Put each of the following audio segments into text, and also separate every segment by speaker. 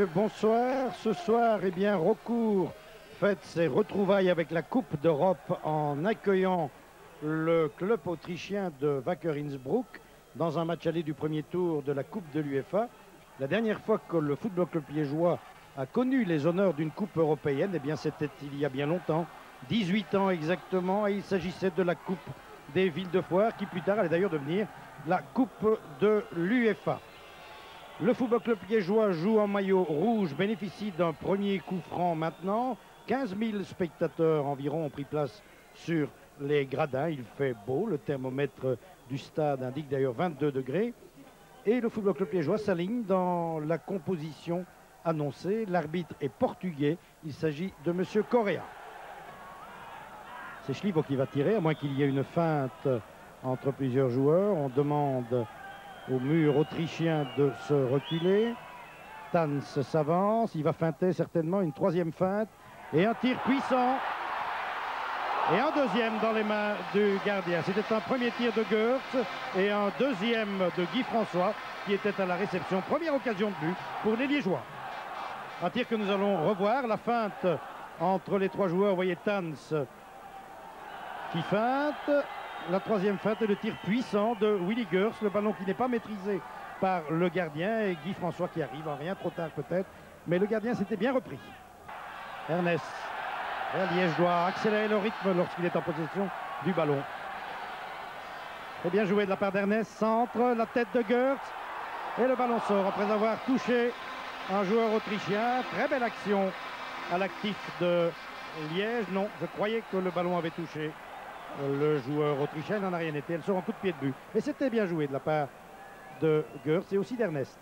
Speaker 1: Bonsoir, ce soir, eh bien, Raucourt fête ses retrouvailles avec la Coupe d'Europe en accueillant le club autrichien de Wacker Innsbruck dans un match aller du premier tour de la Coupe de l'UEFA. La dernière fois que le Football Club liégeois a connu les honneurs d'une Coupe européenne, eh bien, c'était il y a bien longtemps, 18 ans exactement, et il s'agissait de la Coupe des villes de foire qui plus tard allait d'ailleurs devenir la Coupe de l'UEFA. Le Football Club liégeois joue en maillot rouge, bénéficie d'un premier coup franc maintenant. 15 000 spectateurs environ ont pris place sur les gradins. Il fait beau, le thermomètre du stade indique d'ailleurs 22 degrés. Et le Football Club liégeois s'aligne dans la composition annoncée. L'arbitre est portugais, il s'agit de M. Correa. C'est Schlivo qui va tirer, à moins qu'il y ait une feinte entre plusieurs joueurs. On demande au mur autrichien de se reculer. Tanz s'avance, il va feinter certainement une troisième feinte et un tir puissant et un deuxième dans les mains du gardien. C'était un premier tir de Goertz et un deuxième de Guy François qui était à la réception. Première occasion de but pour les Liégeois. Un tir que nous allons revoir, la feinte entre les trois joueurs. Vous voyez Tanz qui feinte. La troisième feinte est le tir puissant de Willy Goertz, le ballon qui n'est pas maîtrisé par le gardien et Guy François qui arrive, rien trop tard peut-être, mais le gardien s'était bien repris. Ernest, Liège doit accélérer le rythme lorsqu'il est en possession du ballon. Très bien joué de la part d'Ernest, centre, la tête de Goertz et le ballon sort après avoir touché un joueur autrichien. Très belle action à l'actif de Liège. Non, je croyais que le ballon avait touché le joueur autrichien, n'en a rien été. Elle sort en coup de pied de but. Mais c'était bien joué de la part de Goertz et aussi d'Ernest.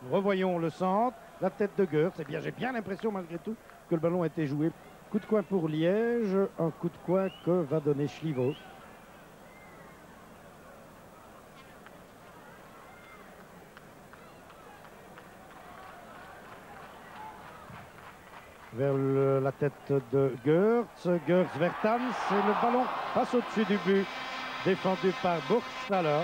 Speaker 1: Revoyons le centre, la tête de Goertz. Eh bien, j'ai bien l'impression malgré tout que le ballon a été joué. Coup de coin pour Liège, un coup de coin que va donner Schlivo. Vers la tête de Goertz, Goertz vers Tanz et le ballon passe au-dessus du but, défendu par Burgstaller.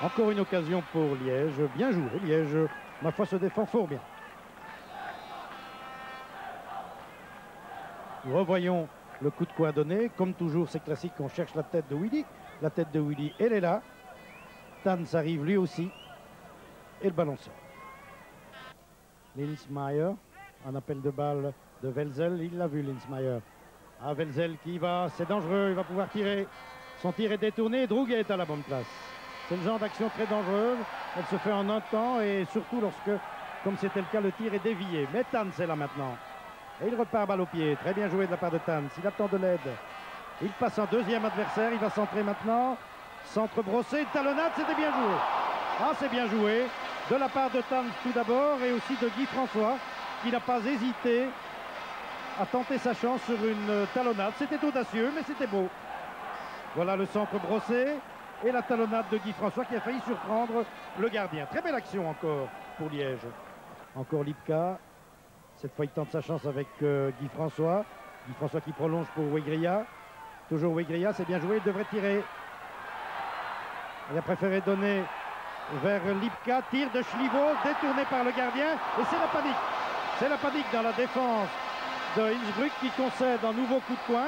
Speaker 1: Encore une occasion pour Liège, bien joué, Liège, ma foi, se défend fort bien. Nous revoyons le coup de coin donné, comme toujours c'est classique, on cherche la tête de Willy. La tête de Willy, elle est là. Tanz arrive lui aussi et le ballon sort. Linsmeyer. Un appel de balle de Welzel, il l'a vu Linsmeyer. Ah, Welzel qui va, c'est dangereux, il va pouvoir tirer. Son tir est détourné, Drouguet est à la bonne place. C'est le genre d'action très dangereuse, elle se fait en un temps et surtout lorsque, comme c'était le cas, le tir est dévié. Mais Tanz est là maintenant. Et il repart balle au pied, très bien joué de la part de Tanz, il attend de l'aide. Il passe un deuxième adversaire, il va centrer maintenant. Centre brossé, talonnade, c'était bien joué. Ah, c'est bien joué de la part de Tanz tout d'abord et aussi de Guy François, qui n'a pas hésité à tenter sa chance sur une talonnade. C'était audacieux, mais c'était beau. Voilà le centre brossé et la talonnade de Guy François qui a failli surprendre le gardien. Très belle action encore pour Liège. Encore Lipka. Cette fois, il tente sa chance avec Guy François. Guy François qui prolonge pour Wegria. Toujours Wegria, c'est bien joué, il devrait tirer. Il a préféré donner vers Lipka. Tir de Schlivo, détourné par le gardien. Et c'est la panique. C'est la panique dans la défense de Innsbruck qui concède un nouveau coup de coin.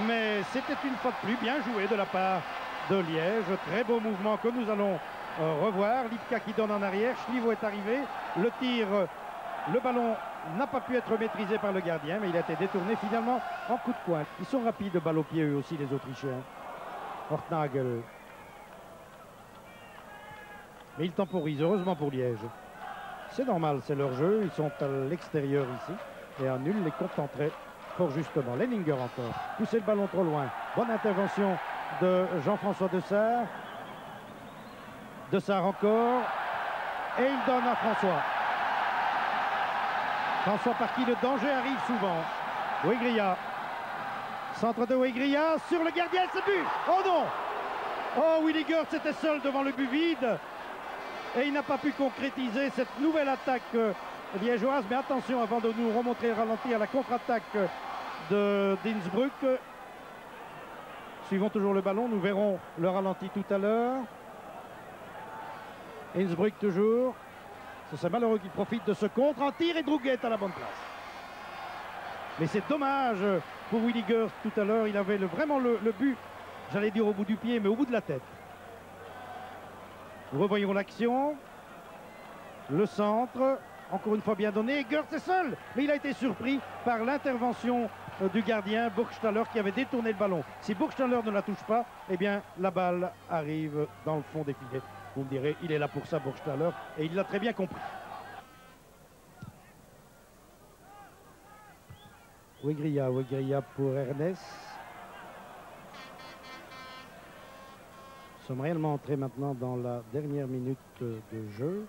Speaker 1: Mais c'était une fois de plus bien joué de la part de Liège. Très beau mouvement que nous allons revoir. Lipka qui donne en arrière. Schlivo est arrivé. Le tir, le ballon n'a pas pu être maîtrisé par le gardien, mais il a été détourné finalement en coup de coin. Ils sont rapides de balle au pied eux aussi, les Autrichiens. Hortnagel. Mais ils temporisent, heureusement pour Liège. C'est normal, c'est leur jeu, ils sont à l'extérieur ici. Et un nul les contenterait fort justement. Lenninger encore, pousser le ballon trop loin. Bonne intervention de Jean-François Dessart. Dessart encore. Et il donne à François. François par qui le danger arrive souvent. Wegria. Centre de Wegria sur le gardien, c'est but. Oh non. Oh, Willy Goertz était seul devant le but vide. Et il n'a pas pu concrétiser cette nouvelle attaque liégeoise. Mais attention, avant de nous remontrer le ralenti à la contre-attaque d'Innsbruck. Suivons toujours le ballon, nous verrons le ralenti tout à l'heure. Innsbruck toujours. C'est malheureux qu'il profite de ce contre en tir et Drouguet à la bonne place. Mais c'est dommage pour Willy Gerst tout à l'heure. Il avait vraiment le but, j'allais dire au bout du pied, mais au bout de la tête. Nous revoyons l'action. Le centre, encore une fois bien donné. Gerst est seul, mais il a été surpris par l'intervention du gardien Burgstaller qui avait détourné le ballon. Si Burgstaller ne la touche pas, eh bien la balle arrive dans le fond des filets. Vous me direz, il est là pour ça, Burgstaller, et il l'a très bien compris. Wegria pour Ernest. Nous sommes réellement entrés maintenant dans la dernière minute de jeu.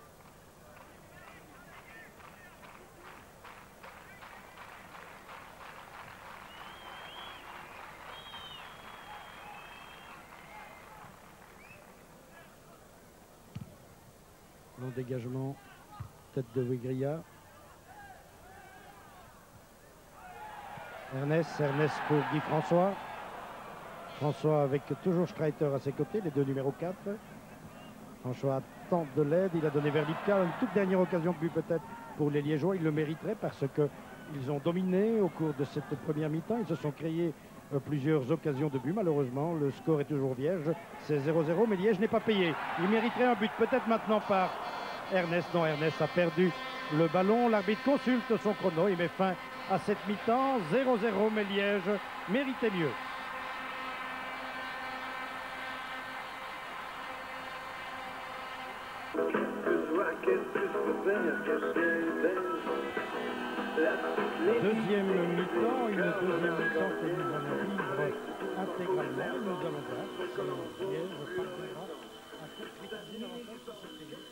Speaker 1: Long dégagement, tête de Wegria. Ernest pour Guy François. François avec toujours Streiter à ses côtés, les deux numéros 4. François attend de l'aide, il a donné vers Lipka. Une toute dernière occasion de but peut-être pour les Liégeois. Il le mériterait parce qu'ils ont dominé au cours de cette première mi-temps. Ils se sont créés plusieurs occasions de but. Malheureusement, le score est toujours vierge. C'est 0-0, mais Liège n'est pas payé. Il mériterait un but peut-être maintenant par Ernest. Non, Ernest a perdu le ballon. L'arbitre consulte son chrono. Il met fin à cette mi-temps. 0-0, mais Liège méritait mieux. Deuxième mi-temps, une deuxième mi-temps que nous allons vivre intégralement. Nous allons voir si Liège parviendra à concrétiser l'avantage sur cette série.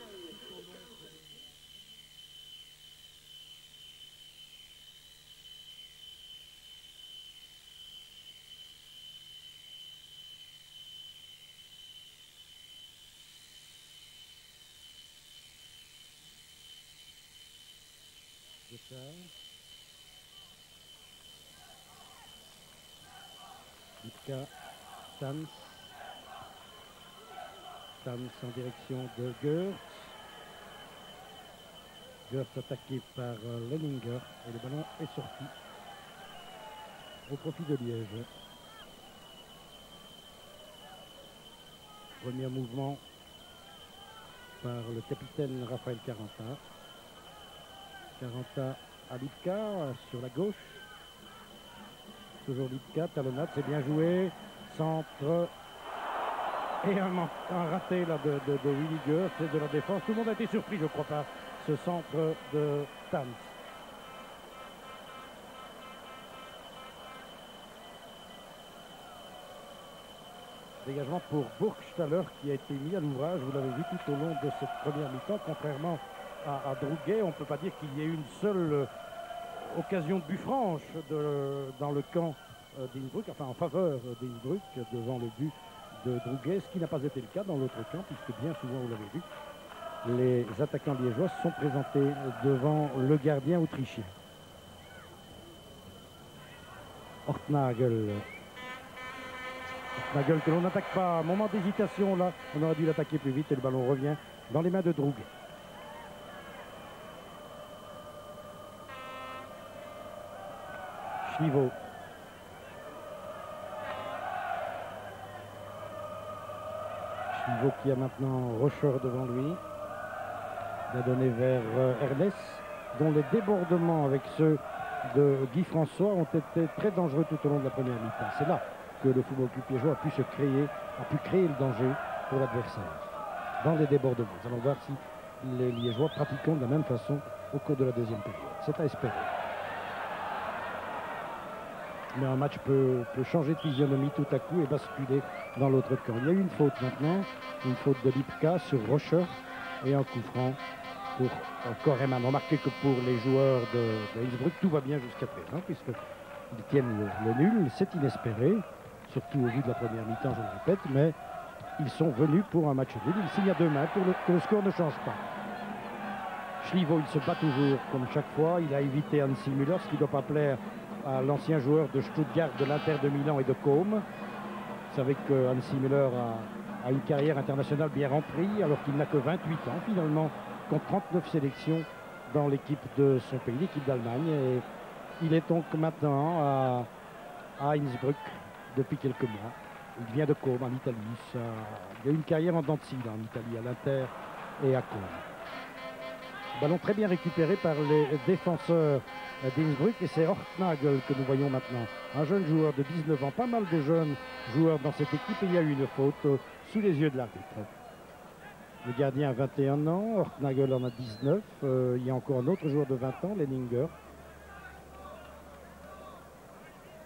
Speaker 1: Lipka, Tans en direction de Gerst. Gerst attaqué par Leninger et le ballon est sorti au profit de Liège. Premier mouvement par le capitaine Raphaël Caranta. Caranta à Lipka sur la gauche. Toujours Lipka, talonnade, c'est bien joué. Centre. Et un raté là de Willy Gerst, c'est de la défense. Tout le monde a été surpris, je crois, par ce centre de Tans. Dégagement pour Burgstaller qui a été mis à l'ouvrage. Vous l'avez vu tout au long de cette première mi-temps. Contrairement à Drouguet, on ne peut pas dire qu'il y ait une seule occasion de but franche dans le camp d'Innsbruck, enfin en faveur d'Innsbruck devant le but de Drouguet, ce qui n'a pas été le cas dans l'autre camp, puisque bien souvent, vous l'avez vu, les attaquants liégeois se sont présentés devant le gardien autrichien. Ortnagel que l'on n'attaque pas. Moment d'hésitation là, on aurait dû l'attaquer plus vite et le ballon revient dans les mains de Drouguet. Schlivo. Schlivo qui a maintenant Rocher devant lui. Il a donné vers Ernest, dont les débordements avec ceux de Guy François ont été très dangereux tout au long de la première mi-temps. C'est là que le football club liégeois a pu créer le danger pour l'adversaire dans les débordements. Nous allons voir si les Liégeois pratiqueront de la même façon au cours de la deuxième période. C'est à espérer. Mais un match peut changer de physionomie tout à coup et basculer dans l'autre camp. Il y a eu une faute maintenant, une faute de Lipka sur Rocher et un coup franc pour Koreman. Remarquez que pour les joueurs de Innsbruck, tout va bien jusqu'à présent puisqu'ils tiennent le nul. C'est inespéré, surtout au vu de la première mi-temps, je le répète, mais ils sont venus pour un match nul. Ils signent à deux mains pour que le score ne change pas. Schlivo, il se bat toujours comme chaque fois. Il a évité Hansi Müller, ce qui ne doit pas plaire à l'ancien joueur de Stuttgart, de l'Inter de Milan et de Côme. Vous savez que Hansi Müller a une carrière internationale bien remplie, alors qu'il n'a que 28 ans finalement, compte 39 sélections dans l'équipe de son pays, l'équipe d'Allemagne. Et il est donc maintenant à Innsbruck depuis quelques mois. Il vient de Côme en Italie. Il a une carrière en dents de scie en Italie, à l'Inter et à Côme. Ballon très bien récupéré par les défenseurs d'Innsbruck, et c'est Ortnagel que nous voyons maintenant. Un jeune joueur de 19 ans, pas mal de jeunes joueurs dans cette équipe. Il y a eu une faute sous les yeux de l'arbitre. Le gardien a 21 ans, Ortnagel en a 19. Il y a encore un autre joueur de 20 ans, Leninger.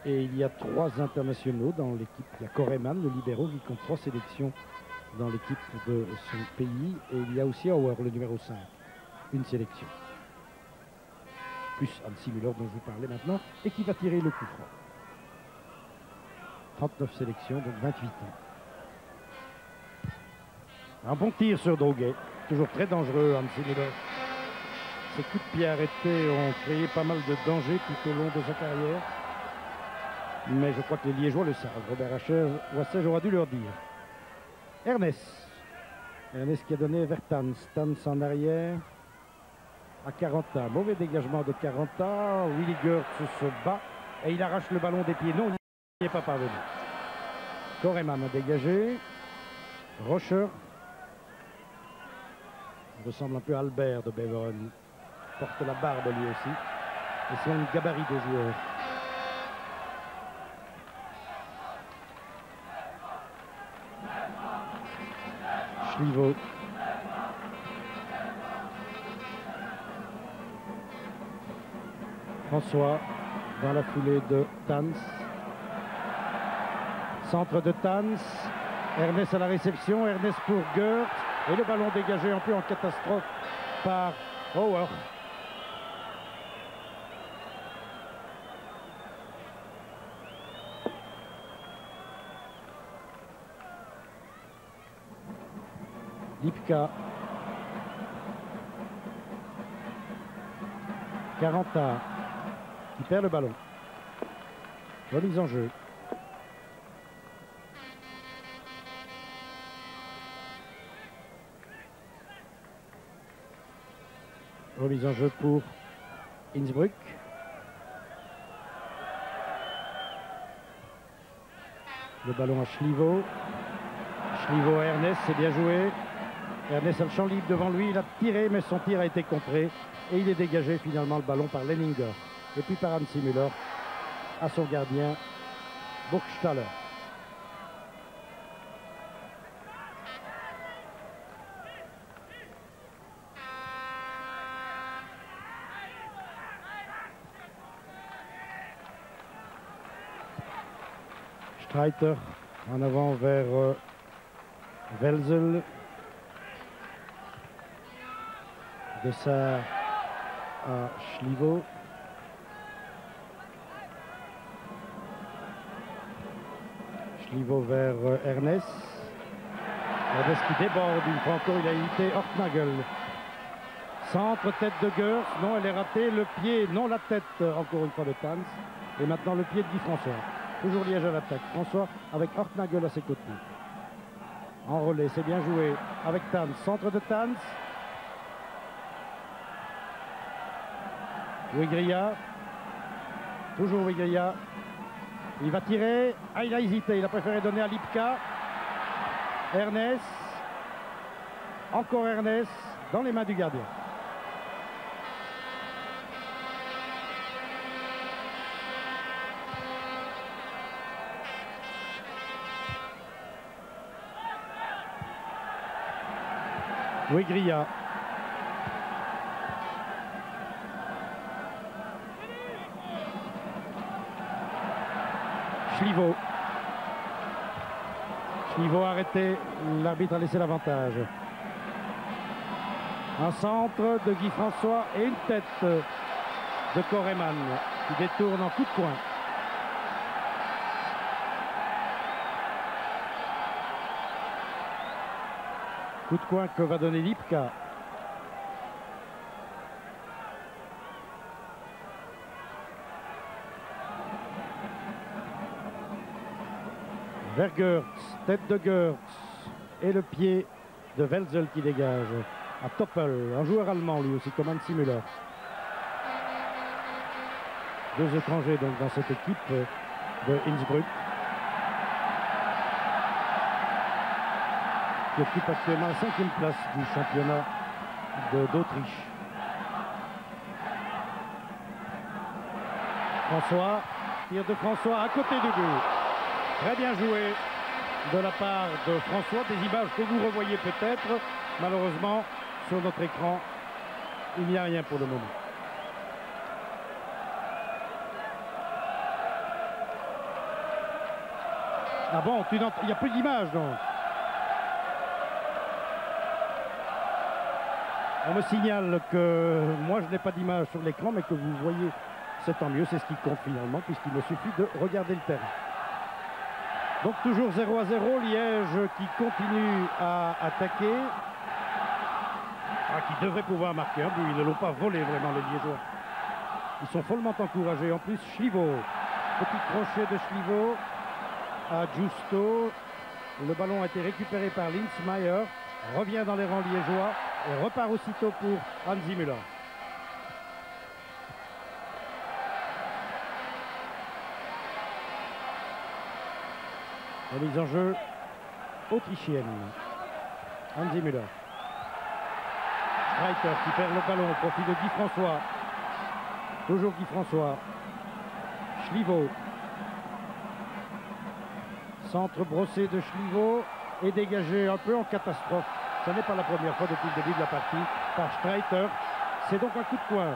Speaker 1: Et il y a 3 internationaux dans l'équipe. Il y a Koreman, le libéro, qui compte 3 sélections dans l'équipe de son pays. Et il y a aussi Auer, le numéro 5. Une sélection. Plus Hansi Müller dont je vous parlais maintenant, et qui va tirer le coup franc. 39 sélections, donc 28 ans. Un bon tir sur Droguet, toujours très dangereux Hansi Müller. Ses coups de pied arrêtés ont créé pas mal de dangers tout au long de sa carrière. Mais je crois que les Liégeois le savent. Robert Wasser aura dû leur dire. Ernest qui a donné vers Tans. Tans en arrière. À Caranta, mauvais dégagement de Caranta. Willy Goertz se bat et il arrache le ballon des pieds. Non, il n'y est pas parvenu. Koreman a dégagé. Rocher. Il ressemble un peu à Albert de Beveren. Porte la barbe lui aussi. Et c'est un gabarit de joueur. Schlievo. François dans la foulée de Tans. Centre de Tans. Ernest à la réception. Ernest pour Goertz. Et le ballon dégagé un peu en catastrophe par Auer. Lipka. Caranta qui perd le ballon. Remise en jeu. Remise en jeu pour Innsbruck. Le ballon à Schlievo. Schlievo à Ernest, c'est bien joué. Ernest a le champ libre devant lui, il a tiré, mais son tir a été contré. Et il est dégagé finalement le ballon par Leninger. Et puis par Hansi Müller à son gardien Burgstaller. Streiter en avant vers Welzel. De ça à Schlievo. Schlievo vers Ernest. Ernest qui déborde une fois encore, il a évité Ortnagel. Centre, tête de Goertz, non, elle est ratée. Le pied, non, la tête, encore une fois de Tans. Et maintenant le pied de Guy François. Toujours Liège à l'attaque. François avec Ortnagel à ses côtés. En relais, c'est bien joué avec Tans. Centre de Tans. Wigria. Toujours Wigria. Il va tirer. Ah, il a hésité. Il a préféré donner à Lipka. Ernest. Encore Ernest. Dans les mains du gardien. Wigria. Schlievo. Schlievo arrêté, l'arbitre a laissé l'avantage. Un centre de Guy François et une tête de Koreman qui détourne en coup de coin. Coup de coin que va donner Lipka. Vers Goertz, tête de Goertz. Et le pied de Welzel qui dégage à Toppel, un joueur allemand lui aussi comme Hansi Müller. Deux étrangers donc dans cette équipe de Innsbruck, qui occupe actuellement la 5e place du championnat d'Autriche. François, tir de François à côté du but. Très bien joué de la part de François. Des images que vous revoyez peut-être. Malheureusement, sur notre écran, il n'y a rien pour le moment. Ah bon, il n'y a plus d'image donc. On me signale que moi je n'ai pas d'image sur l'écran, mais que vous voyez, c'est tant mieux, c'est ce qui compte finalement, puisqu'il me suffit de regarder le terrain. Donc toujours 0-0, Liège qui continue à attaquer, qui devrait pouvoir marquer un but. Ils ne l'ont pas volé vraiment les Liégeois. Ils sont follement encouragés. En plus, Schlievo, petit crochet de Schlievo à Justo. Le ballon a été récupéré par Linsmeyer, revient dans les rangs liégeois et repart aussitôt pour Hansi Müller. La mise en jeu autrichienne. Hansi Müller. Reiter qui perd le ballon au profit de Guy François. Toujours Guy François. Schlievo. Centre brossé de Schlievo et dégagé un peu en catastrophe. Ce n'est pas la première fois depuis le début de la partie par Streiter. C'est donc un coup de poing.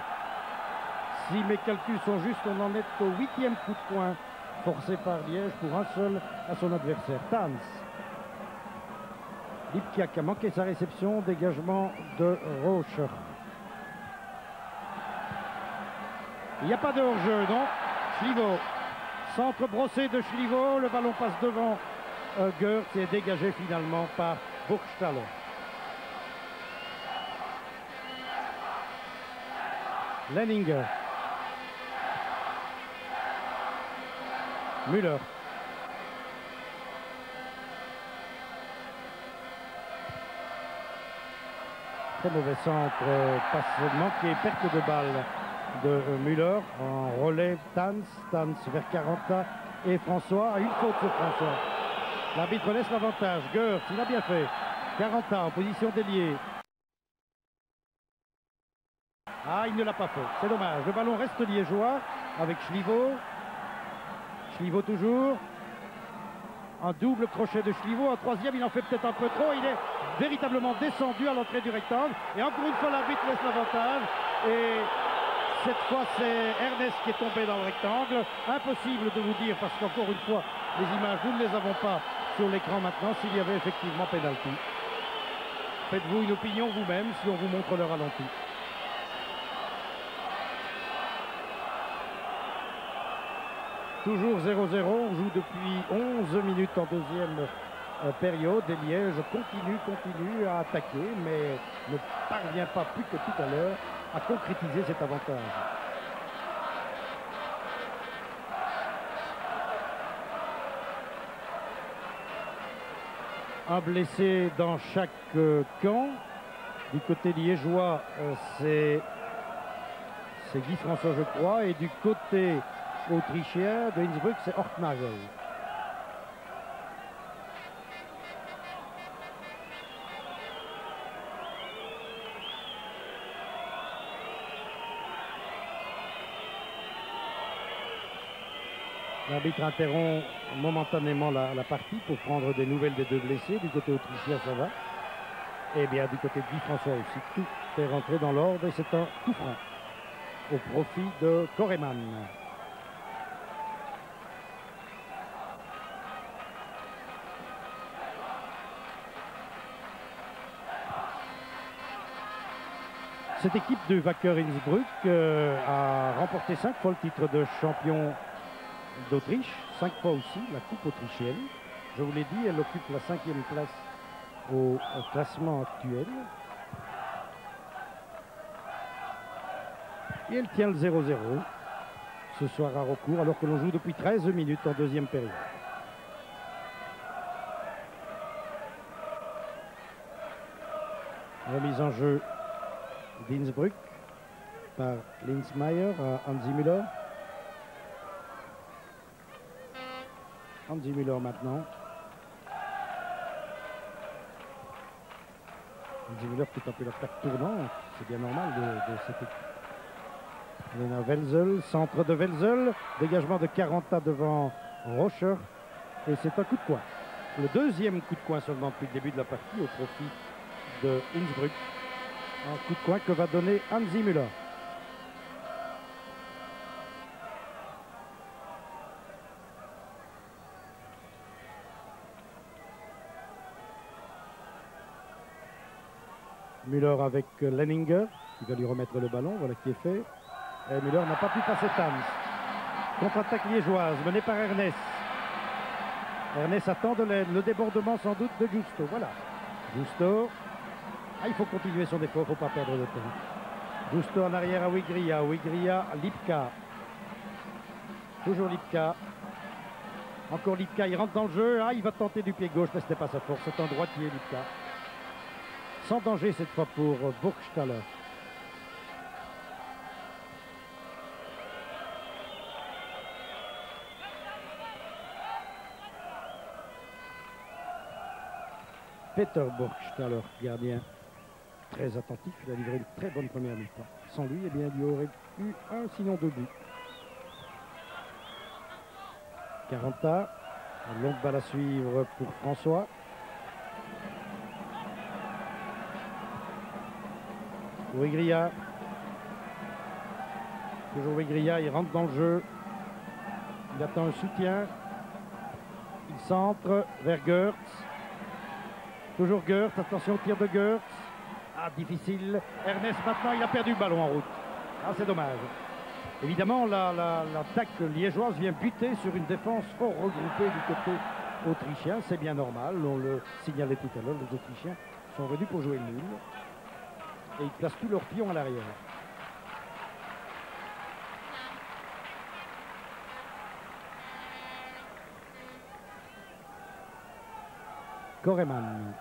Speaker 1: Si mes calculs sont justes, on en est au 8e coup de poing forcé par Liège pour un seul à son adversaire. Tanz. Lipkiak a manqué sa réception. Dégagement de Rocher. Il n'y a pas de hors-jeu, non. Schlievo. Centre brossé de Schlievo. Le ballon passe devant Goertz et est dégagé finalement par Burgstaller. Lenninger. Müller. Très mauvais centre, passe manquée, perte de balle de Müller. En relève Tanz vers Caranta et François. Une faute sur François. L'arbitre laisse l'avantage. Goertz, il a bien fait. Caranta en position d'ailier. Ah, il ne l'a pas fait. C'est dommage. Le ballon reste liégeois avec Schlievo. Schlievo toujours. Un double crochet de Schlievo. Un troisième, il en fait peut-être un peu trop. Il est véritablement descendu à l'entrée du rectangle. Et encore une fois, l'arbitre laisse l'avantage. Et cette fois, c'est Ernest qui est tombé dans le rectangle. Impossible de vous dire, parce qu'encore une fois, les images, nous ne les avons pas sur l'écran maintenant, s'il y avait effectivement pénalty. Faites-vous une opinion vous-même si on vous montre le ralenti. Toujours 0-0, on joue depuis 11 minutes en deuxième période et Liège continue à attaquer, mais ne parvient pas plus que tout à l'heure à concrétiser cet avantage. Un blessé dans chaque camp. Du côté liégeois, c'est Guy François, je crois, et du côté autrichien de Innsbruck, c'est Ortnagel. L'arbitre interrompt momentanément la partie pour prendre des nouvelles des deux blessés. Du côté autrichien, ça va. Et bien, du côté de Guy François aussi, tout est rentré dans l'ordre et c'est un coup franc au profit de Koreman. Cette équipe de Wacker Innsbruck a remporté 5 fois le titre de champion d'Autriche, 5 fois aussi la coupe autrichienne. Je vous l'ai dit, elle occupe la 5e place au classement actuel. Et elle tient le 0-0 ce soir à Raucourt, alors que l'on joue depuis 13 minutes en deuxième période. Remise en jeu d'Innsbruck par Linsmeyer à Hansi Müller. Hansi Müller maintenant. Hansi Müller qui est un peu la plaque tournante, c'est bien normal de cette équipe. On a Welzel, centre de Welzel, dégagement de Caranta devant Rocher, et c'est un coup de coin. Le deuxième coup de coin seulement depuis le début de la partie au profit de Innsbruck. Un coup de coin que va donner Hansi Müller. Müller avec Lenninger qui va lui remettre le ballon, voilà qui est fait. Et Müller n'a pas pu passer Tams. Contre-attaque liégeoise menée par Ernest. Ernest attend de l'aide, le débordement sans doute de Justo. Voilà. Justo. Ah, il faut continuer son effort, il ne faut pas perdre de temps. Justo en arrière à Wigria. Wigria, Lipka. Toujours Lipka. Encore Lipka, il rentre dans le jeu. Ah, il va tenter du pied gauche, mais ce n'est pas sa force. C'est un droitier, Lipka. Sans danger cette fois pour Burgstaller. Peter Burgstaller, gardien très attentif, il a livré une très bonne première mi-temps. Sans lui, eh bien, il y aurait eu un, sinon deux buts. Caranta, une longue balle à suivre pour François. Wigria. Toujours Wigria, il rentre dans le jeu. Il attend un soutien. Il centre vers Goertz. Toujours Goertz, attention au tir de Goertz. Ah, difficile. Ernest maintenant, il a perdu le ballon en route. Ah, c'est dommage. Évidemment, l'attaque liégeoise vient buter sur une défense fort regroupée du côté autrichien. C'est bien normal, on le signalait tout à l'heure, les Autrichiens sont venus pour jouer le nul. Et ils placent tous leurs pions à l'arrière. Koreman.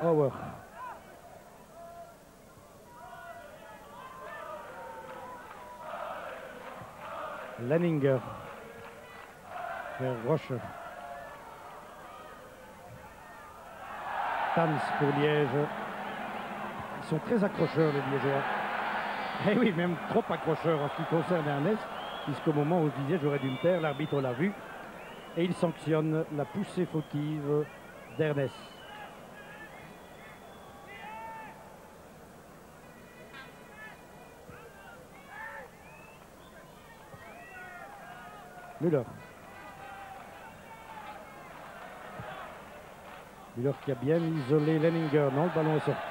Speaker 1: Auer. Lenninger. Vers Roche. Tams pour Liège. Ils sont très accrocheurs les Liégeois. Eh oui, même trop accrocheurs en ce qui concerne Ernest, puisqu'au moment où je disais j'aurais dû me taire, l'arbitre l'a vu. Et il sanctionne la poussée fautive d'Ernest. Müller. Müller qui a bien isolé Lenninger. Non, le ballon est sorti.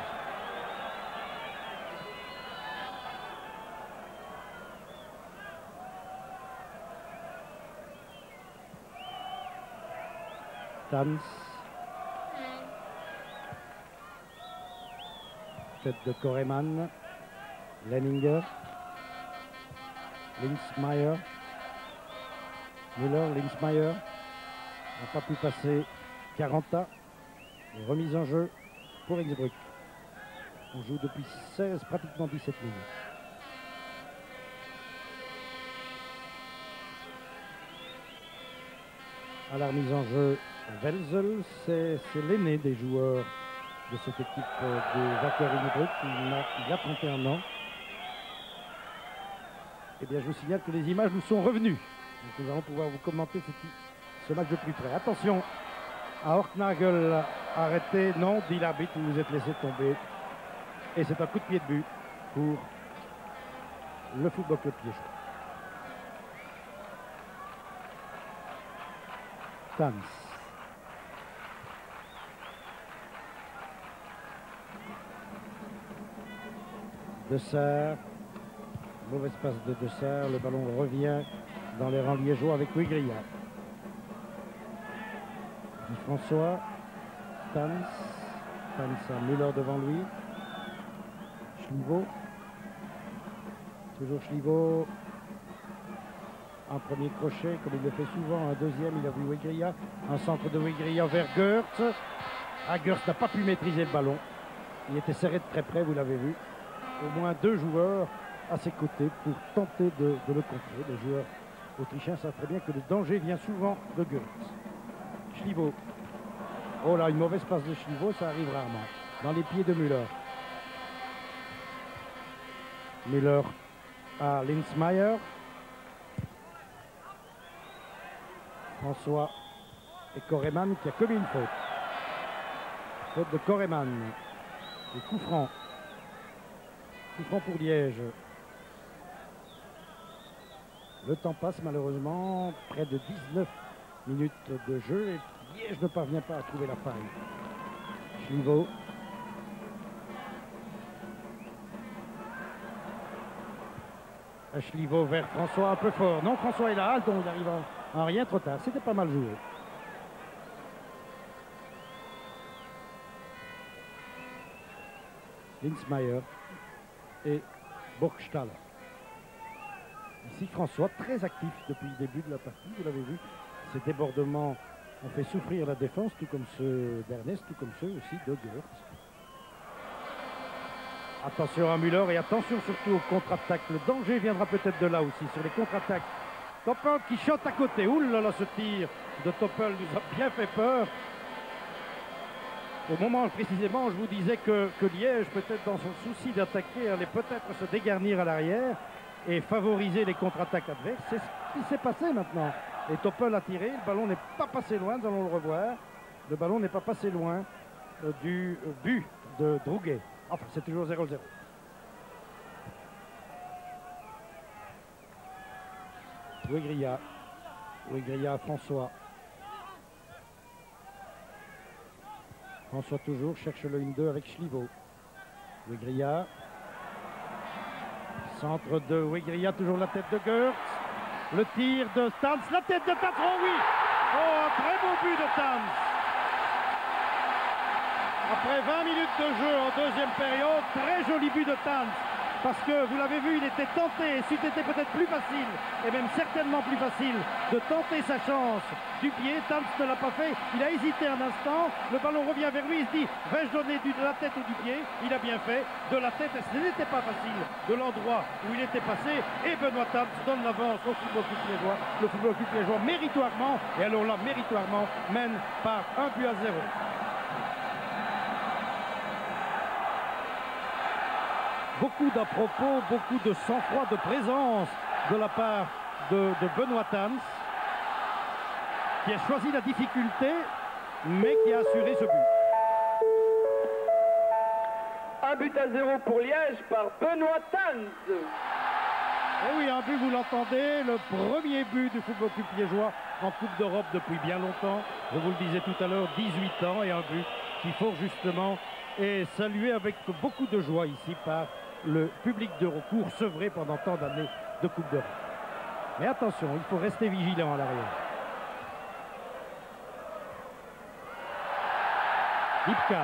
Speaker 1: Tans. Tête de Koreman. Lenninger. Linsmeyer. Müller, Linsmeyer. N'a pas pu passer Caranta. Et remise en jeu pour Innsbruck. On joue depuis 16, pratiquement 17 minutes. À la remise en jeu, Welzel, c'est l'aîné des joueurs de cette équipe de Wacker Innsbruck. Il a 31 ans. Eh bien, je vous signale que les images nous sont revenues. Donc nous allons pouvoir vous commenter ce match de plus près. Attention à Ortnagel, arrêté. Non, dit l'arbitre, vous vous êtes laissé tomber. Et c'est un coup de pied de but pour le Football Club Liégeois. Tans. Dessert. Mauvaise passe de Dessert. Le ballon revient dans les rangs liégeois avec Wigria. François. Tans. Tans a Müller devant lui. Schlivot. Toujours Schlivot. Un premier crochet, comme il le fait souvent. Un deuxième, il a vu Wigria. Un centre de Wigria vers Goertz. Hagers n'a pas pu maîtriser le ballon. Il était serré de très près, vous l'avez vu. Au moins 2 joueurs à ses côtés pour tenter de le contrer. Les joueurs autrichiens savent très bien que le danger vient souvent de Goertz. Schlievo. Oh là, une mauvaise passe de Schlievo, ça arrive rarement. Dans les pieds de Müller. Müller à Linzmeier. François et Koreman qui a commis une faute. Faute de Koreman. Et coup franc. Coup franc pour Liège. Le temps passe malheureusement. Près de 19 minutes de jeu. Et Liège ne parvient pas à trouver la faille. Schlievo. Schlievo vers François un peu fort. Non, François est là. Donc il arrive en rien trop tard. C'était pas mal joué. Linzmeier et Burgstaller. Ici François, très actif depuis le début de la partie, vous l'avez vu. Ces débordements ont fait souffrir la défense, tout comme ceux d'Ernest, tout comme ceux aussi de Goertz. Attention à Müller et attention surtout aux contre-attaques. Le danger viendra peut-être de là aussi, sur les contre-attaques. Toppel qui shot à côté. Ouh là là, ce tir de Toppel nous a bien fait peur. Au moment précisément, je vous disais que Liège, peut-être dans son souci d'attaquer, allait peut-être se dégarnir à l'arrière et favoriser les contre-attaques adverses. C'est ce qui s'est passé maintenant. Et Toppel a tiré, le ballon n'est pas passé loin, nous allons le revoir. Le ballon n'est pas passé loin du but de Drouguet. Enfin, c'est toujours 0-0. Ouegria, François. François toujours cherche le 1-2 avec Schlievo. Ouegria. Centre de Ouegria, toujours la tête de Goertz. Le tir de Tans, la tête de Tans, oh oui! Oh, un très beau but de Tans. Après 20 minutes de jeu en deuxième période, très joli but de Tans. Parce que, vous l'avez vu, il était tenté, et c'eût été peut-être plus facile, et même certainement plus facile, de tenter sa chance du pied. Tans ne l'a pas fait, il a hésité un instant, le ballon revient vers lui, il se dit, vais-je donner de la tête ou du pied? Il a bien fait, de la tête, et ce n'était pas facile de l'endroit où il était passé, et Benoît Tans donne l'avance au Football Club Liégeois. Le Football Club Liégeois méritoirement, et alors là, méritoirement, mène par 1-0. Beaucoup d'à-propos, beaucoup de sang-froid, de présence de la part de Benoît Tans, qui a choisi la difficulté, mais qui a assuré ce but.
Speaker 2: 1-0 pour Liège par Benoît Tans.
Speaker 1: Et oui, un but, vous l'entendez, le premier but du Football Club liégeois en Coupe d'Europe depuis bien longtemps. Je vous le disais tout à l'heure, 18 ans, et un but qui fort justement est salué avec beaucoup de joie ici par le public de recours sevré pendant tant d'années de Coupe d'Europe. Mais attention, il faut rester vigilant à l'arrière. Lipka.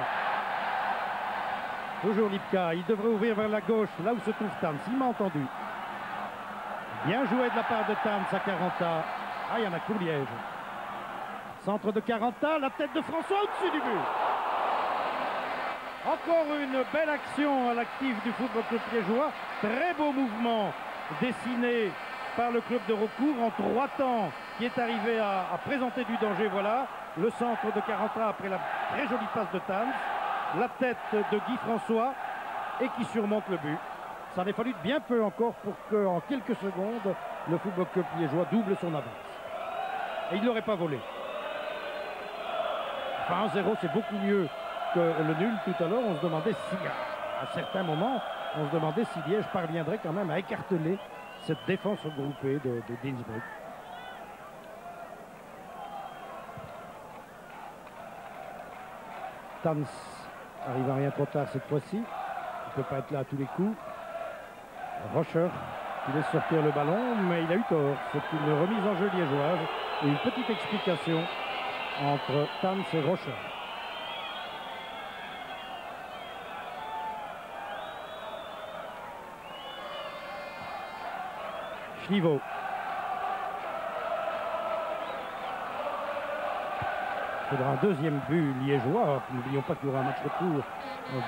Speaker 1: Toujours Lipka. Il devrait ouvrir vers la gauche, là où se trouve Tans. Il m'a entendu. Bien joué de la part de Tans à Caranta. Ah, il y en a pour Liège. Centre de Caranta, la tête de François au-dessus du but. Encore une belle action à l'actif du Football Club liégeois. Très beau mouvement dessiné par le club de recours en 3 temps qui est arrivé à présenter du danger. Voilà le centre de Caranta après la très jolie passe de Tans. La tête de Guy François et qui surmonte le but. Ça n'a fallu bien peu encore pour qu'en quelques secondes, le Football Club liégeois double son avance. Et il ne l'aurait pas volé. Enfin, 1-0, c'est beaucoup mieux que le nul tout à l'heure. On se demandait si, à certains moments, on se demandait si Liège parviendrait quand même à écarteler cette défense regroupée de Dinsburg. Tans arrive à rien trop tard cette fois-ci. Il ne peut pas être là à tous les coups. Rocher qui laisse sortir le ballon, mais il a eu tort. C'est une remise en jeu liégeoise et une petite explication entre Tans et Rocher. Schlievo. Il faudra un deuxième but liégeois. N'oublions pas qu'il y aura un match retour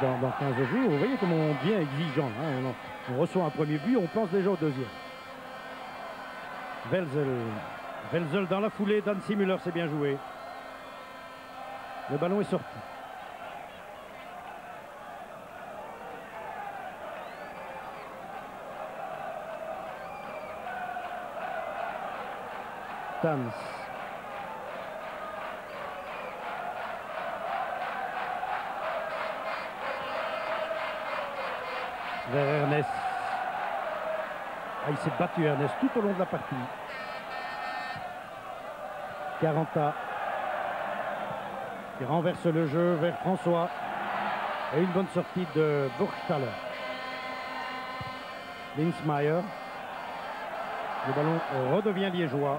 Speaker 1: dans 15 jours. Vous voyez comment on devient exigeant. Hein. On reçoit un premier but, on pense déjà au deuxième. Welzel dans la foulée. Dan Müller, c'est bien joué. Le ballon est sorti. Tans. Vers Ernest. Il s'est battu Ernest tout au long de la partie. Caranta qui renverse le jeu vers François. Et une bonne sortie de Burgstaller. Linsmeyer. Le ballon redevient liégeois.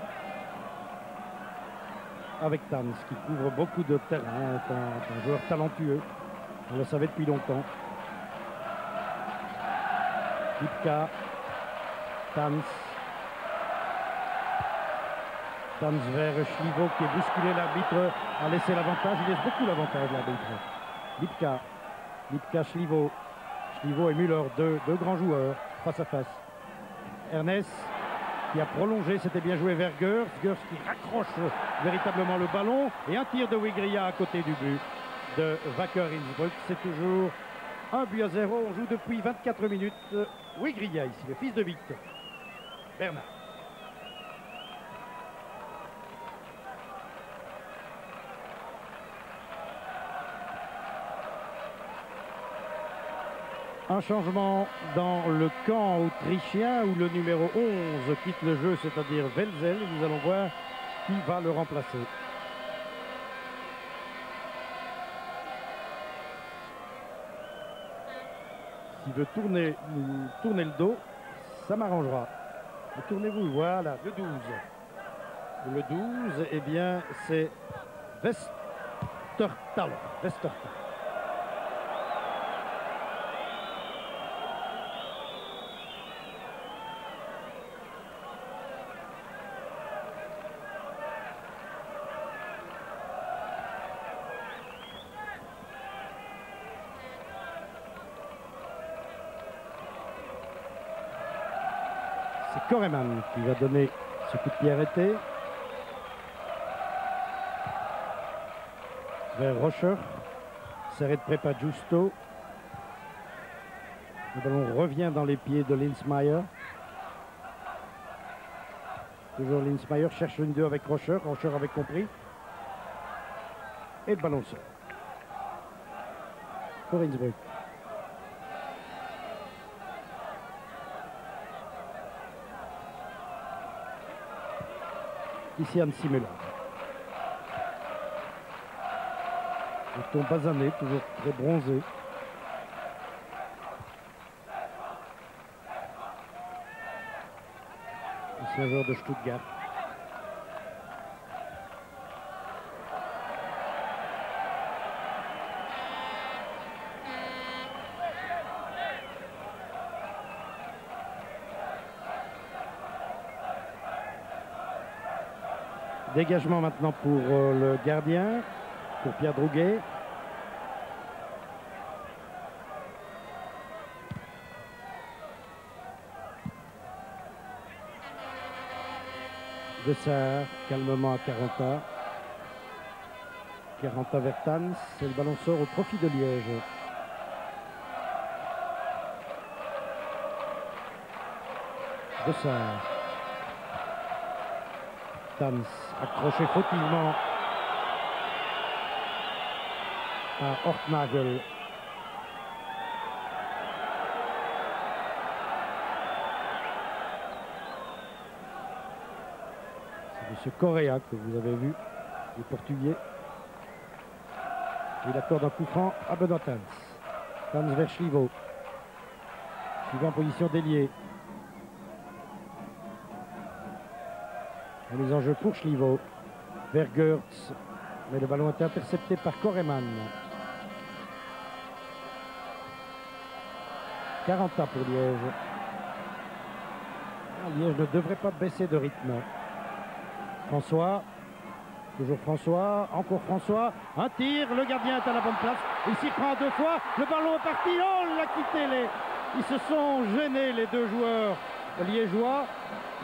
Speaker 1: Avec Tans qui couvre beaucoup de terrain. C'est un joueur talentueux. On le savait depuis longtemps. Lipka. Tans vers Schlivo qui est bousculé. L'arbitre a laissé l'avantage. Il laisse beaucoup l'avantage, l'arbitre. Lipka, Schlivo. Schlivo et Müller, deux grands joueurs face à face. Ernest qui a prolongé, c'était bien joué vers Gers. Gers qui raccroche véritablement le ballon. Et un tir de Wigria à côté du but de Wacker Innsbruck. C'est toujours 1-0. On joue depuis 24 minutes. Wigria ici, le fils de Victor. Bernard. Un changement dans le camp autrichien où le numéro 11 quitte le jeu, c'est-à-dire Welzel. Nous allons voir qui va le remplacer. S'il veut tourner le dos, ça m'arrangera. Tournez-vous, voilà, le 12. Le 12, eh bien, c'est Westertal. C'est Koreman qui va donner ce coup de pied arrêté. Vers Rocher. Serré de prépa Justo. Le ballon revient dans les pieds de Linsmeyer. Toujours Linsmeyer cherche une 2 avec Rocher. Rocher avait compris. Et le ballon sort. Pour Innsbruck. Ici Dan Müller. Le ton basané, toujours très bronzé. C'est un joueur de Stuttgart. Dégagement maintenant pour le gardien, pour Pierre Drouguet. Dessart, calmement à Caranta. Caranta vers Tans, et le ballon sort au profit de Liège. Dessart. Tans accroché fautivement à Ortnagel. C'est M. Correa que vous avez vu, le portugais. Il accorde un coup franc à Benoît Tans. Tans vers Schlivo. Schlivo en position d'ailier. La mise en jeu pour Schlivo. Vers Goertz. Mais le ballon a été intercepté par Koreman. 40 ans pour Liège. Liège ne devrait pas baisser de rythme. François. Toujours François, encore François, un tir, le gardien est à la bonne place, il s'y prend 2 fois, le ballon est parti, oh, il a quitté Ils se sont gênés les 2 joueurs liégeois,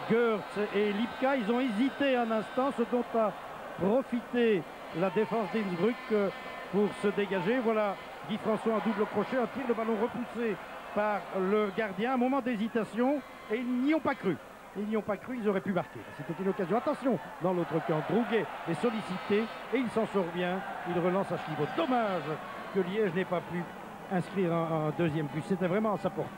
Speaker 1: Goertz et Lipka, ils ont hésité un instant, ce dont a profité la défense d'Innsbruck pour se dégager. Voilà Guy François, un double crochet, un tir, le ballon repoussé par le gardien, un moment d'hésitation, et ils n'y ont pas cru. Ils n'y ont pas cru, ils auraient pu marquer. C'était une occasion. Attention, dans l'autre camp, Drouguet est sollicité et il s'en sort bien. Il relance à Chlivo. Dommage que Liège n'ait pas pu inscrire un deuxième but. C'était vraiment à sa portée.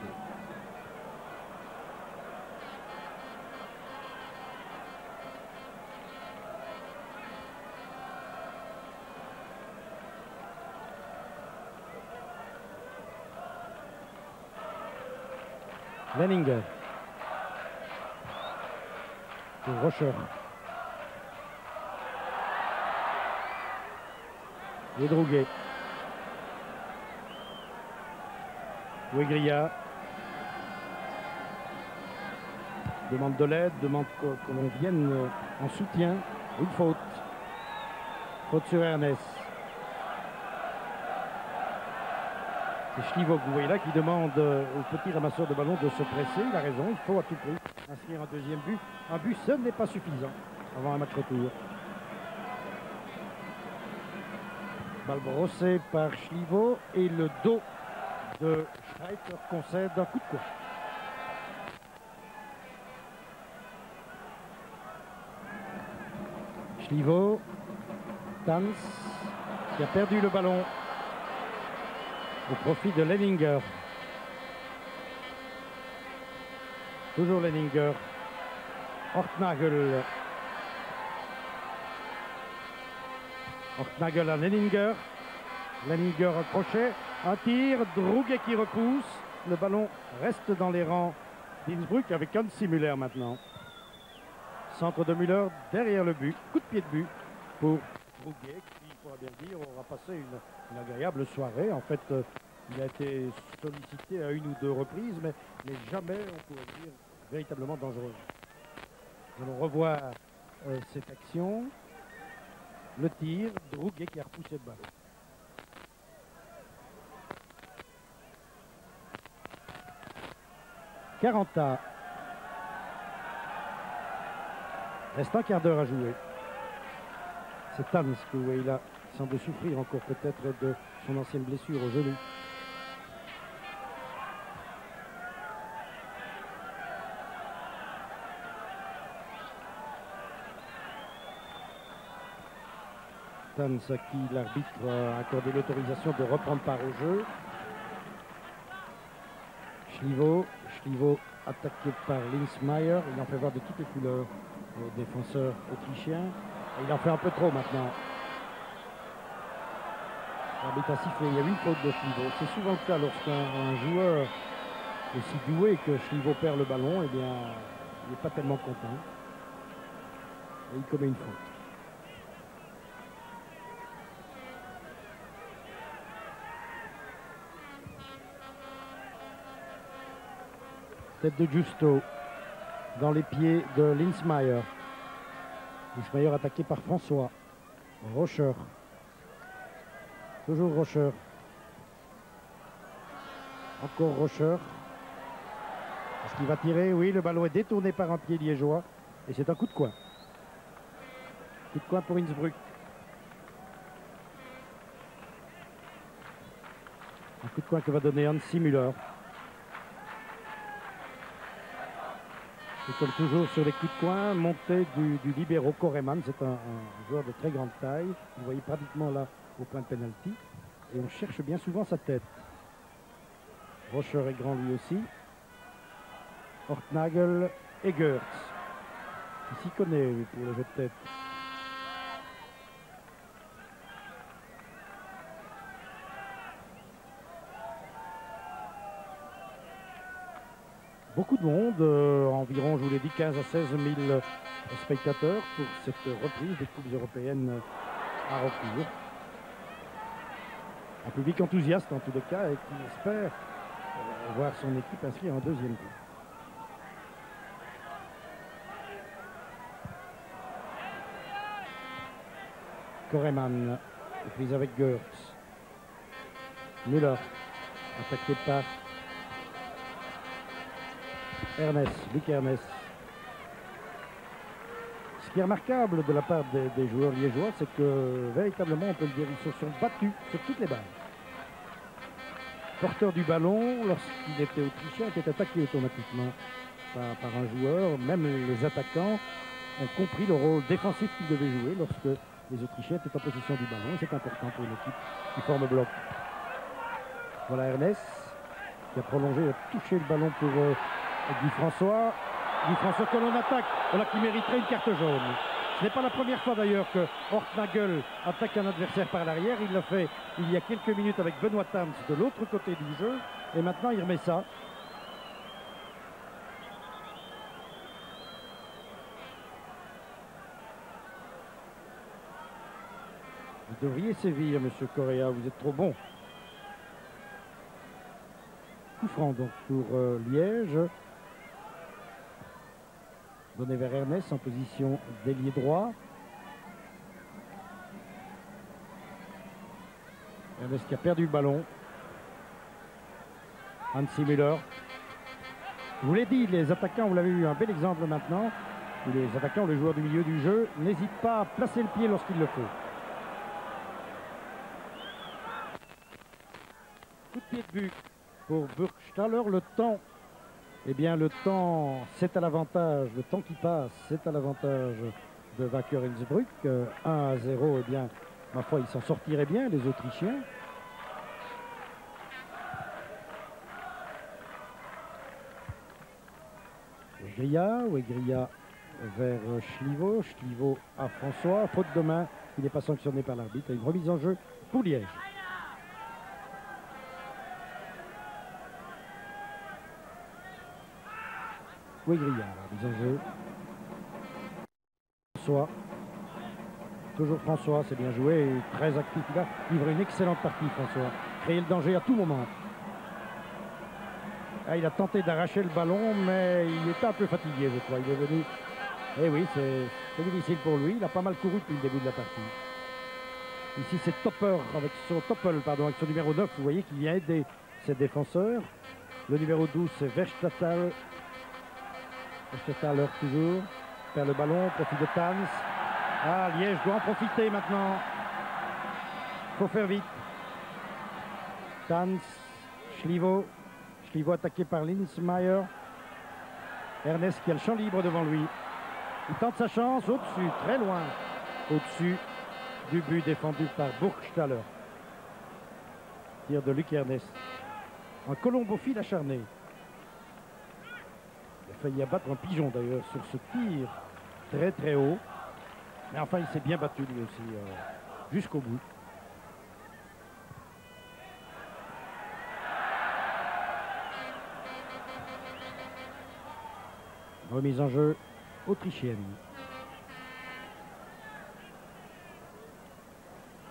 Speaker 1: Lenninger. Pour Rocher. Et Drouguet. Ouegria. Demande de l'aide, demande que l'on vienne en soutien. Une faute. Faute sur Ernest. C'est Chlivo, vous voyez là, qui demande au petit ramasseur de ballon de se presser. Il a raison, il faut à tout prix inscrire un deuxième but. Un but, ce n'est pas suffisant avant un match retour. Balle brossée par Chlivo et le dos de Schreiter concède un coup de coin. Chlivo, Tans, qui a perdu le ballon au profit de Lenninger. Toujours Lenninger. Ortnagel. Ortnagel à Lenninger. Lenninger un crochet. Un tir. Drouguet qui repousse. Le ballon reste dans les rangs d'Innsbruck avec un simulaire maintenant. Centre de Müller derrière le but. Coup de pied de but pour Drouguet qui, il faudra bien dire, aura passé une agréable soirée. En fait, il a été sollicité à 1 ou 2 reprises, mais jamais, on pourrait dire, véritablement dangereux. Nous allons revoir cette action. Le tir, Drouguet qui a repoussé le ballon. Caranta. Reste un quart d'heure à jouer. C'est Tans que vous voyez là. Il semble souffrir encore peut-être de son ancienne blessure au genou. Tans à qui l'arbitre a accordé l'autorisation de reprendre part au jeu. Chlivo attaqué par Linsmeyer. Il en fait voir de toutes les couleurs au défenseur autrichien. Et il en fait un peu trop maintenant. L'arbitre a sifflé. Il y a eu une faute de Chlivo. C'est souvent le cas lorsqu'un joueur aussi doué que Chlivo perd le ballon. Eh bien, il n'est pas tellement content. Et il commet une faute. Tête de Justo dans les pieds de Linsmeyer. Linsmeyer attaqué par François. Rocher. Toujours Rocher. Encore Rocher. Est-ce qu'il va tirer? Oui, le ballon est détourné par un pied liégeois. Et c'est un coup de coin. Coup de coin pour Innsbruck. Un coup de coin que va donner Hansi Müller. Et comme toujours sur les coups de coin, montée du libéro Koreman, c'est un joueur de très grande taille. Vous voyez pratiquement là au point de pénalty. Et on cherche bien souvent sa tête. Rocher est grand lui aussi. Ortnagel et Goertz. Il s'y connaît lui, pour le jeu de tête. Beaucoup de monde, environ, je vous l'ai dit, 15 à 16 000 spectateurs pour cette reprise des Coupes européennes à recours. Un public enthousiaste en tous les cas et qui espère voir son équipe inscrire un deuxième but. Koreman est prise avec Goertz. Müller, attaqué par Ernest, Luc Ernest. Ce qui est remarquable de la part des joueurs liégeois, c'est que véritablement, on peut le dire, ils se sont battus sur toutes les balles. Porteur du ballon, lorsqu'il était autrichien, était attaqué automatiquement par un joueur. Même les attaquants ont compris le rôle défensif qu'ils devaient jouer lorsque les Autrichiens étaient en possession du ballon. C'est important pour une équipe qui forme bloc. Voilà Ernest qui a prolongé, a touché le ballon pour Guy François. Guy François que l'on attaque, voilà qui mériterait une carte jaune. Ce n'est pas la première fois d'ailleurs que Hortnagel attaque un adversaire par l'arrière. Il l'a fait il y a quelques minutes avec Benoît Tams de l'autre côté du jeu. Et maintenant il remet ça. Vous devriez sévir, monsieur Correa, vous êtes trop bon. Coup franc donc pour Liège. Donné vers Ernest en position d'ailier droit. Ernest qui a perdu le ballon. Hansi Müller. Je vous l'ai dit, les attaquants, vous l'avez eu un bel exemple maintenant. Les attaquants, les joueurs du milieu du jeu, n'hésitent pas à placer le pied lorsqu'il le faut. Coup de pied de but pour Burgstaller. Le temps, eh bien le temps, c'est à l'avantage. Le temps qui passe, c'est à l'avantage de Wacker Innsbruck. 1-0, eh bien, ma foi, ils s'en sortiraient bien, les Autrichiens. Wegria vers Schlivo. Schlivo à François. Faute de main, il n'est pas sanctionné par l'arbitre. Une remise en jeu pour Liège. Wegria, la mise en jeu. François. Toujours François, c'est bien joué. Très actif. Il va vivre une excellente partie, François. Créer le danger à tout moment. Ah, il a tenté d'arracher le ballon, mais il était un peu fatigué, je crois. Il est venu. Eh oui, c'est difficile pour lui. Il a pas mal couru depuis le début de la partie. Ici, c'est Toppel avec son numéro 9. Vous voyez qu'il vient aider ses défenseurs. Le numéro 12, c'est Verstatal. Verstatal toujours. Perd le ballon, profit de Tans. Ah, Liège doit en profiter maintenant. Il faut faire vite. Tans, Schlivo. Schlivo attaqué par Linsmeyer. Ernest qui a le champ libre devant lui. Il tente sa chance au-dessus, très loin. Au-dessus du but défendu par Burgstaller. Tir de Luc Ernest. Un colombophile acharné. Il a failli abattre un pigeon d'ailleurs sur ce tir très très haut. Mais enfin il s'est bien battu lui aussi jusqu'au bout. Remise en jeu autrichienne.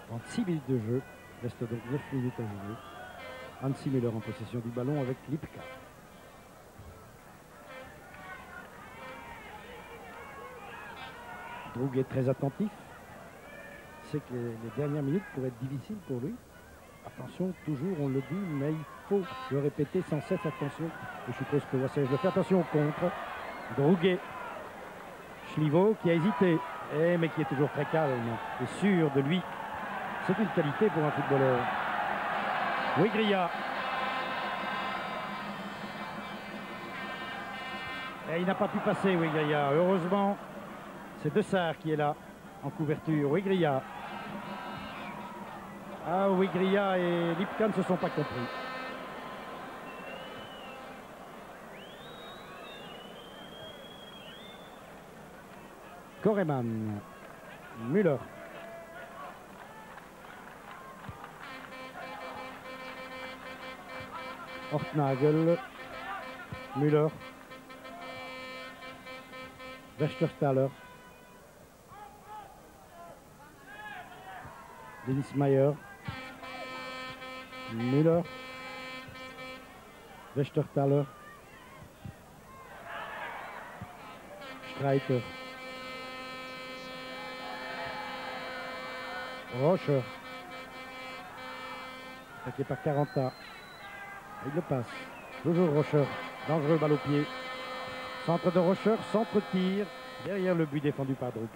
Speaker 1: 36 minutes de jeu. Reste donc 9 minutes à jouer. Hansi Müller en possession du ballon avec Lipka. Droug est très attentif. Il sait que les dernières minutes pourraient être difficiles pour lui. Attention, toujours on le dit, mais il faut le répéter sans cesse. Attention. Et je suppose que Wassage le fait. Attention au contre. Drouguet. Schlivo qui a hésité, mais qui est toujours très calme et sûr de lui. C'est une qualité pour un footballeur. Wegria. Et il n'a pas pu passer, Wegria. Heureusement, c'est Dessart qui est là, en couverture. Wegria. Ah, Wegria et Lipka ne se sont pas compris. Koreman. Müller. Hortnagel. Müller. Verstaller. Linsmeyer. Müller. Verstaller. Streiter. Rocher. Attaqué par Caranta. Il le passe. Toujours Rocher. Dangereux, balle au pied. Centre de Rocher, centre-tir. Derrière le but défendu par Droguet.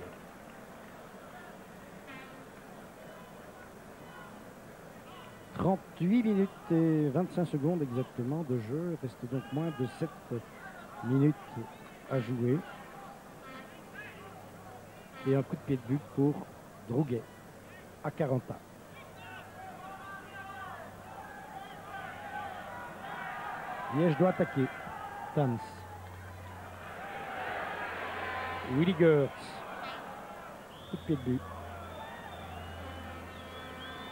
Speaker 1: « 38 minutes et 25 secondes exactement de jeu. Il reste donc moins de 7 minutes à jouer. Et un coup de pied de but pour Droguet à Caranta. Liège doit attaquer. Tans. Willy Goertz. Coup de pied de but.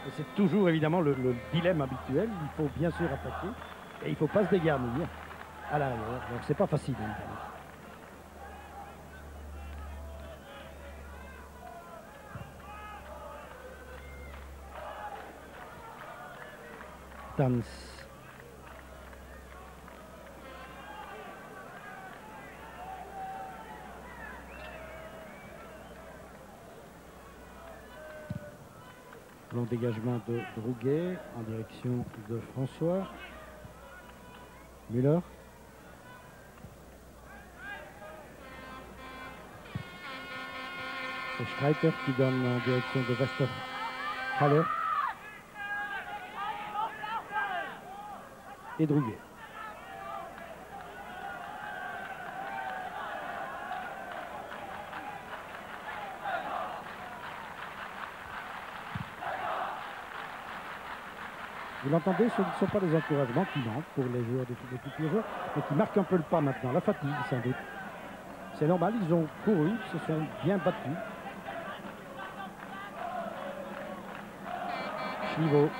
Speaker 1: Et c'est toujours évidemment le dilemme habituel. Il faut bien sûr attaquer et il ne faut pas se dégarnir à l'arrière. Donc c'est pas facile. Tans. Long dégagement de Droguet en direction de François. Müller. C'est Streiter qui donne en direction de Westerhaller. Et Droguet. Vous l'entendez, ce ne sont pas des encouragements qui manquent pour les joueurs de tous les joueurs, mais qui marquent un peu le pas maintenant. La fatigue, sans doute. C'est normal, ils ont couru, ils se sont bien battus. Chlivo.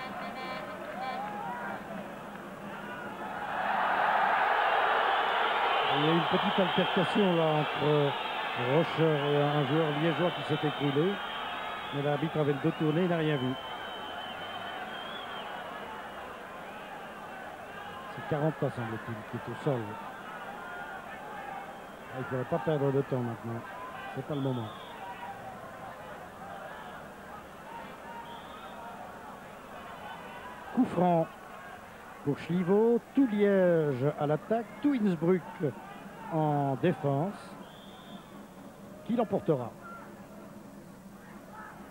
Speaker 1: Il y a eu une petite altercation là entre Rocher et un joueur liégeois qui s'est écroulé. Mais l'arbitre avait le dos tourné, il n'a rien vu. C'est 40 ans, semble-t-il, qui est au sol. Il ne faudrait pas perdre de temps maintenant. C'est pas le moment. Coup franc pour Chlivo. Tout Liège à l'attaque. Tout Innsbruck en défense. Qui l'emportera?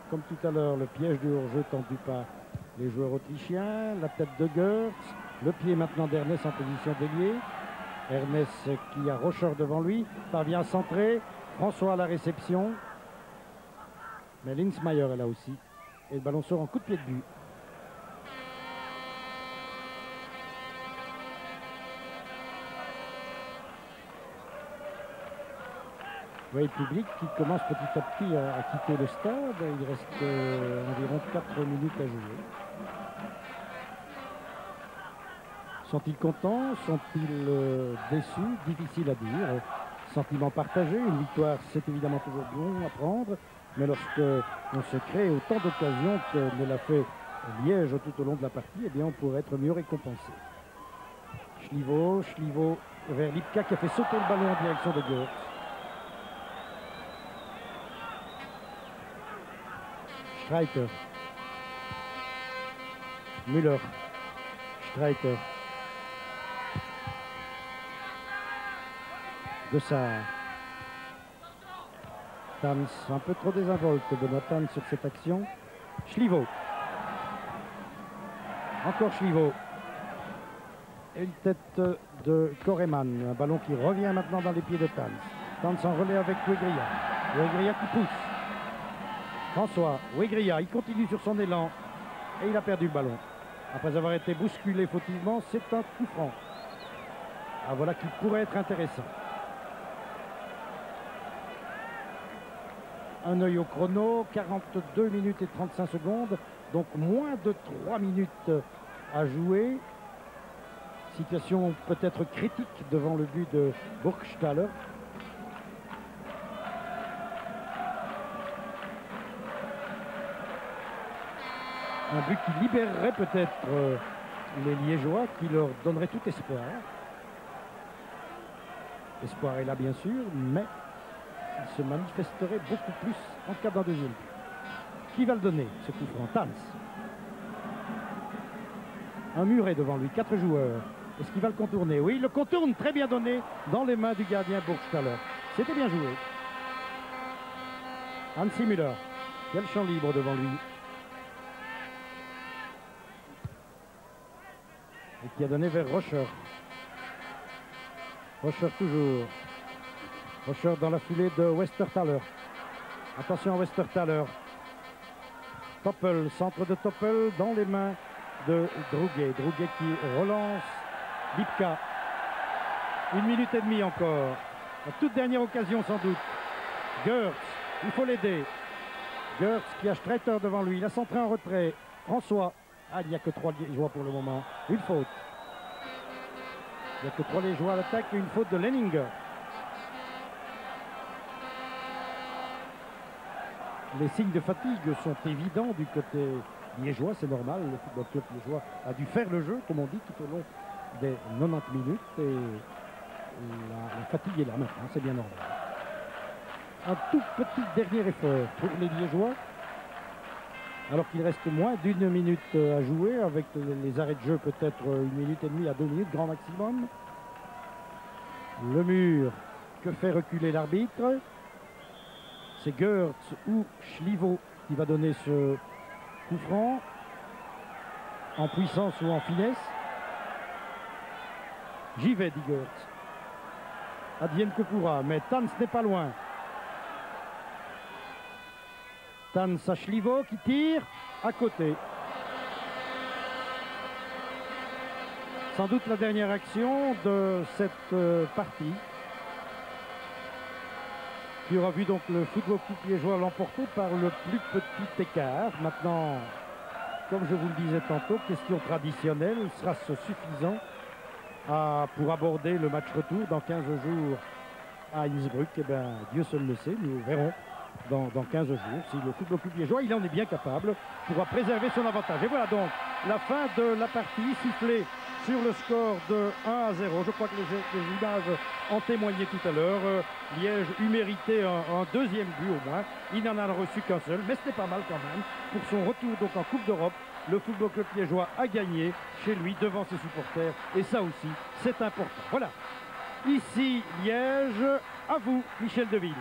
Speaker 1: Comme tout à l'heure, le piège du hors-jeu tendu par les joueurs autrichiens. La tête de Goertz. Le pied maintenant d'Ernest en position d'ailier. Ernest qui a Rocher devant lui. Parvient à centrer. François à la réception. Mais Linsmayer est là aussi. Et le ballon sort en coup de pied de but. Vous voyez le public qui commence petit à petit à quitter le stade. Il reste environ 4 minutes à jouer. Sont-ils contents? Sont-ils déçus? Difficile à dire. Sentiment partagé. Une victoire, c'est évidemment toujours bon à prendre. Mais lorsque on se crée autant d'occasions que ne l'a fait Liège tout au long de la partie, eh bien on pourrait être mieux récompensé. Chlivo vers Lipka qui a fait sauter le ballon en direction de Goertz. Streiter. Müller. Streiter. De ça. Tans, un peu trop désinvolte Benoît Tans sur cette action. Chlivo. Encore Chlivo. Et une tête de Koreman. Un ballon qui revient maintenant dans les pieds de Tans. Tans en relais avec Wegria. Wegria qui pousse. François, Wegria, il continue sur son élan. Et il a perdu le ballon. Après avoir été bousculé fautivement, c'est un coup franc. Ah, voilà qui pourrait être intéressant. Un œil au chrono, 42 minutes et 35 secondes, donc moins de 3 minutes à jouer. Situation peut-être critique devant le but de Burgstaller. Un but qui libérerait peut-être les Liégeois, qui leur donnerait tout espoir. L'espoir est là bien sûr, mais il se manifesterait beaucoup plus en cas d'un deuxième but. Qui va le donner, ce coup franc? Tans. Un muret devant lui, 4 joueurs. Est-ce qu'il va le contourner? Oui, il le contourne, très bien donné dans les mains du gardien Burgstaller. C'était bien joué. Hansi Müller, quel champ libre devant lui. Et qui a donné vers Rocher. Rocher toujours. Rocher dans la foulée de Westerthaler. Attention à Westerthaler. Toppel, centre de Toppel dans les mains de Druguet. Druguet qui relance Lipka. 1 minute et demie encore. La toute dernière occasion sans doute. Goertz, il faut l'aider. Goertz qui a Streiter devant lui. Il a centré en retrait. François. Ah, il n'y a que 3 liégeois pour le moment. Une faute. Il n'y a que 3 liégeois à l'attaque et une faute de Lenninger. Les signes de fatigue sont évidents du côté liégeois, c'est normal. Le football club liégeois a dû faire le jeu, comme on dit, tout au long des 90 minutes. Et la fatigue est là maintenant, c'est bien normal. Un tout petit dernier effort pour les liégeois. Alors qu'il reste moins d'1 minute à jouer, avec les arrêts de jeu peut-être 1 minute et demie à 2 minutes, grand maximum. Le mur que fait reculer l'arbitre. C'est Goertz ou Schlivo qui va donner ce coup franc. En puissance ou en finesse. J'y vais, dit Goertz. Advienne que pourra, mais Tans n'est pas loin. Tans à Schlivo qui tire à côté. Sans doute la dernière action de cette partie, qui aura vu donc le Football Club liégeois l'emporter par le plus petit écart. Maintenant, comme je vous le disais tantôt, question traditionnelle, sera-ce suffisant pour aborder le match retour dans 15 jours à Innsbruck? Eh bien, Dieu seul le sait, nous verrons dans 15 jours si le Football Club liégeois, il en est bien capable, pourra préserver son avantage. Et voilà donc la fin de la partie, sifflée sur le score de 1 à 0. Je crois que les images en témoignaient tout à l'heure. Liège eut mérité un deuxième but au moins. Il n'en a reçu qu'un seul, mais c'était pas mal quand même. Pour son retour donc en Coupe d'Europe, le Football Club liégeois a gagné chez lui devant ses supporters. Et ça aussi, c'est important. Voilà. Ici, Liège, à vous, Michel Deville.